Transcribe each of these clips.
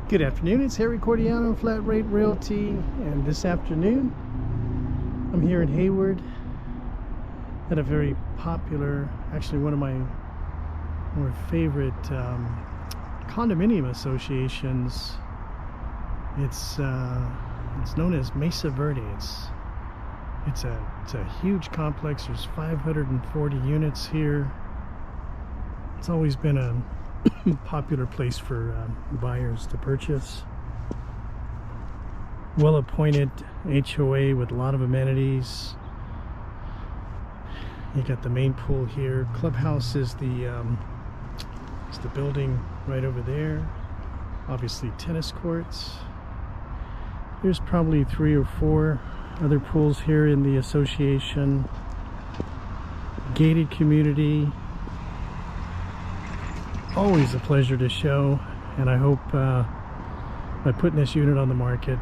Good afternoon, it's Harry Cordiano, Flat Rate Realty, and this afternoon I'm here in Hayward at a very popular, actually one of my more favorite condominium associations. It's known as Mesa Verde. It's a huge complex. There's 540 units here. It's always been a popular place for buyers to purchase. Well-appointed HOA with a lot of amenities. You got the main pool here. Clubhouse is the building right over there. Obviously tennis courts. There's probably 3 or 4 other pools here in the association. Gated community. Always a pleasure to show, and I hope by putting this unit on the market,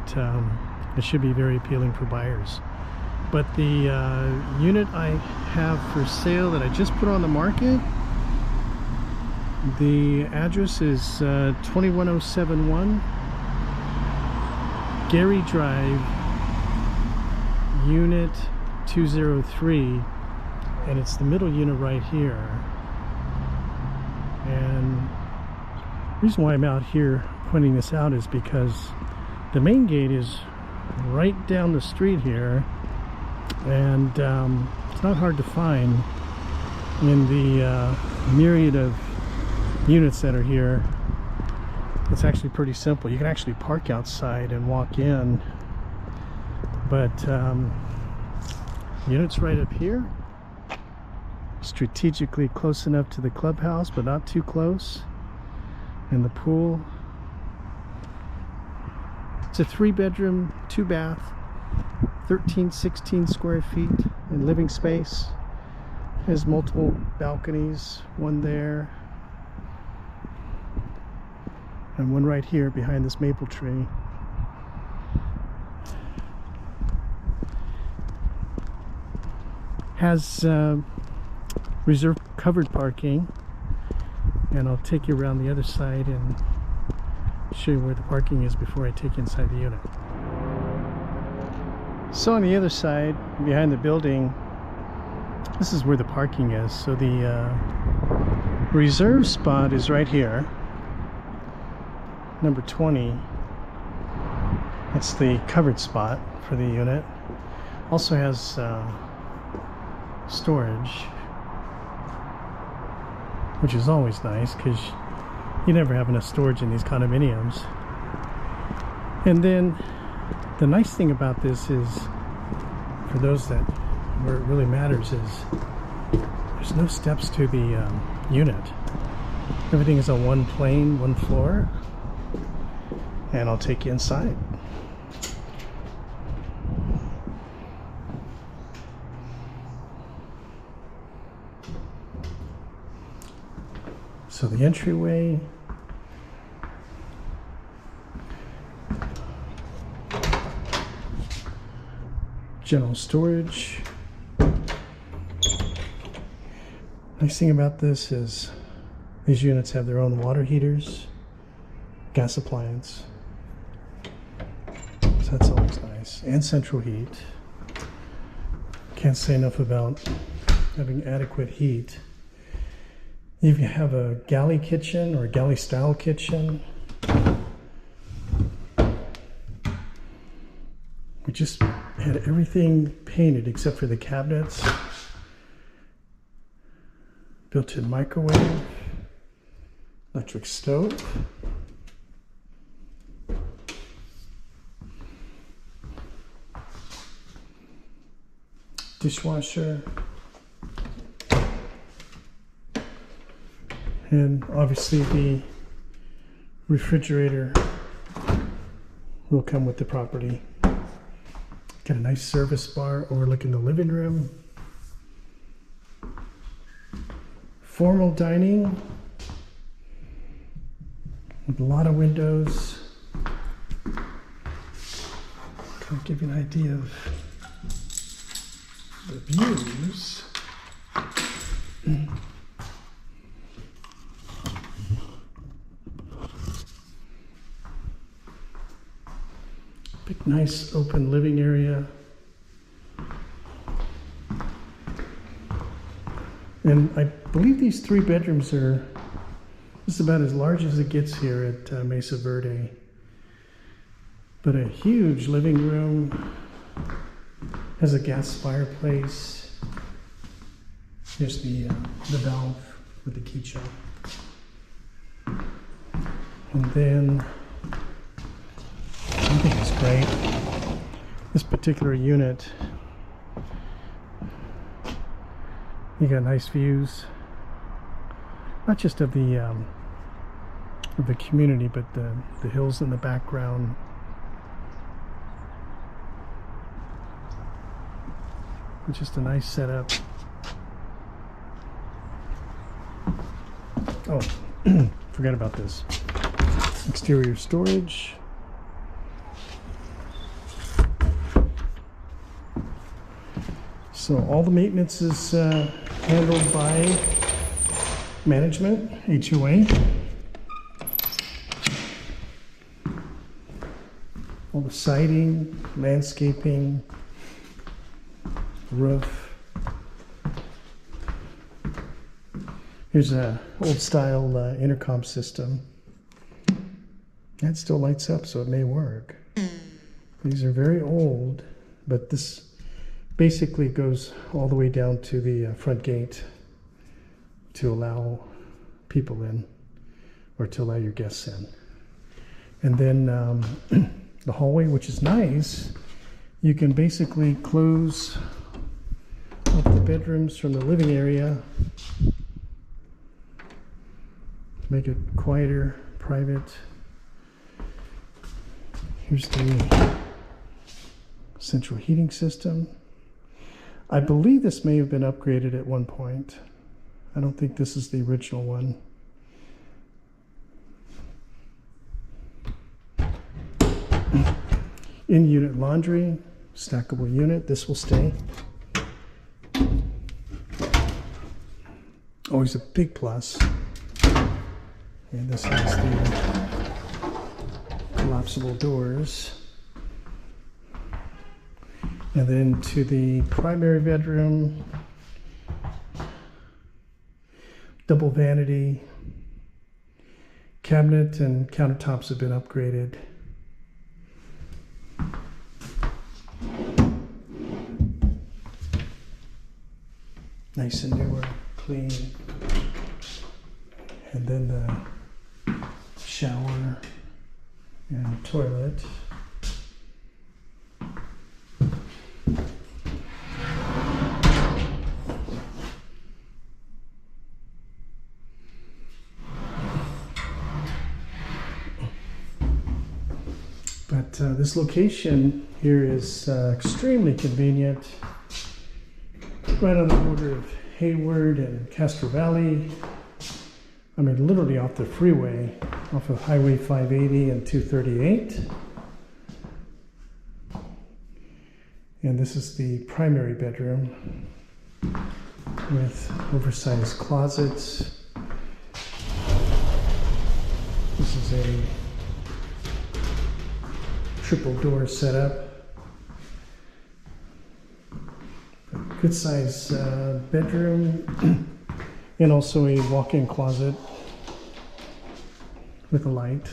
it should be very appealing for buyers. But the unit I have for sale that I just put on the market, the address is 21071 Gary Drive, Unit 203, and it's the middle unit right here. And the reason why I'm out here pointing this out is because the main gate is right down the street here, and it's not hard to find in the myriad of units that are here. It's actually pretty simple. You can actually park outside and walk in, but units right up here, strategically close enough to the clubhouse but not too close, and the pool. It's a 3-bedroom 2-bath, 16 square feet in living space. Has multiple balconies, one there and one right here behind this maple tree. Has reserved covered parking, and I'll take you around the other side and show you where the parking is before I take you inside the unit. So on the other side, behind the building, this is where the parking is. So the reserve spot is right here, number 20. That's the covered spot for the unit. Also has storage, which is always nice because you never have enough storage in these condominiums. And then the nice thing about this is, for those that where it really matters, is there's no steps to the unit. Everything is on one plane, one floor, and I'll take you inside. So the entryway, general storage. Nice thing about this is these units have their own water heaters, gas appliance, so that's always nice, and central heat. Can't say enough about having adequate heat. If you have a galley kitchen or a galley style kitchen, we just had everything painted except for the cabinets. Built-in microwave, electric stove, dishwasher, and obviously the refrigerator will come with the property. Got a nice service bar overlooking the living room. Formal dining with a lot of windows. Kind of give you an idea of the views. Big, nice open living area. And I believe these 3 bedrooms are just about as large as it gets here at Mesa Verde. But a huge living room, has a gas fireplace. Here's the valve with the key choke. And then, I think it's great, this particular unit, you got nice views, not just of the community, but the hills in the background. Just a nice setup. Oh, forgot about this. Exterior storage. So all the maintenance is handled by management, HOA. All the siding, landscaping, roof. Here's a old style intercom system. That still lights up, so it may work. These are very old, but this basically goes all the way down to the front gate to allow people in, or to allow your guests in. And then the hallway, which is nice, you can basically close up the bedrooms from the living area, make it quieter, private. Here's the central heating system. I believe this may have been upgraded at one point. I don't think this is the original one. In-unit laundry, stackable unit. This will stay. Always a big plus. And this has the collapsible doors. And then to the primary bedroom, double vanity, cabinet and countertops have been upgraded. Nice and newer, clean. And then the shower and toilet. But this location here is extremely convenient. Right on the border of Hayward and Castro Valley. I mean, literally off the freeway, off of Highway 580 and 238. And this is the primary bedroom with oversized closets. This is a triple door setup. Good size bedroom and also a walk-in closet with a light.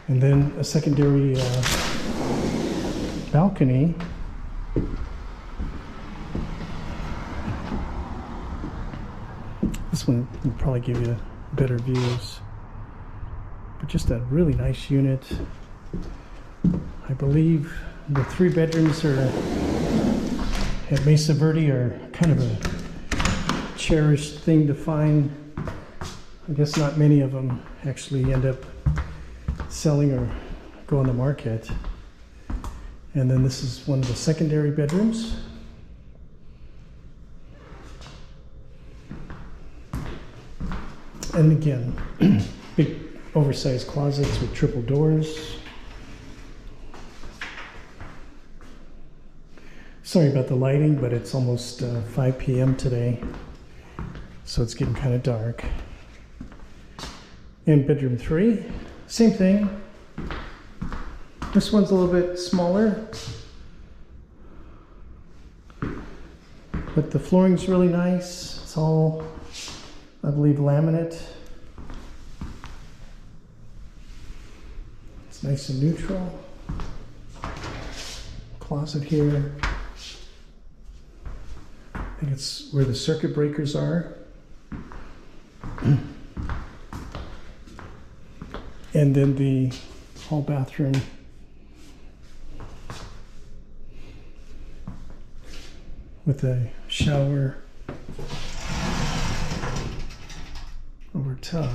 And then a secondary balcony. This one will probably give you better views, but just a really nice unit. I believe the 3 bedrooms are at Mesa Verde are kind of a cherished thing to find. I guess not many of them actually end up selling or go on the market. And then this is one of the secondary bedrooms. And again, big oversized closets with triple doors. Sorry about the lighting, but it's almost 5 p.m. today, so it's getting kind of dark. And bedroom 3, same thing. This one's a little bit smaller, but the flooring's really nice. It's all, I believe, laminate. It's nice and neutral. Closet here. I think it's where the circuit breakers are. And then the hall bathroom. With a shower over tub.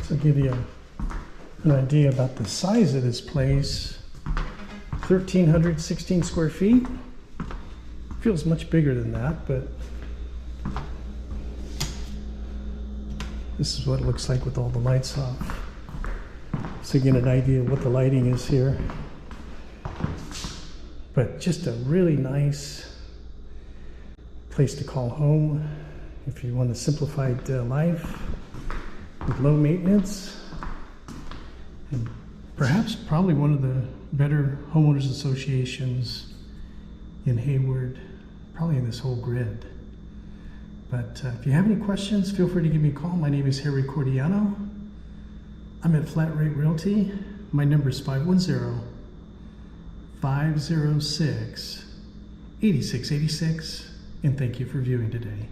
So give you an idea about the size of this place. 1,316 square feet. Feels much bigger than that, but this is what it looks like with all the lights off. So you get an idea of what the lighting is here. But just a really nice place to call home if you want a simplified life with low maintenance. And perhaps probably one of the better homeowners associations in Hayward, probably in this whole grid. But if you have any questions, feel free to give me a call. My name is Harry Cordiano. I'm at Flat Rate Realty. My number is 510-506-8686. And thank you for viewing today.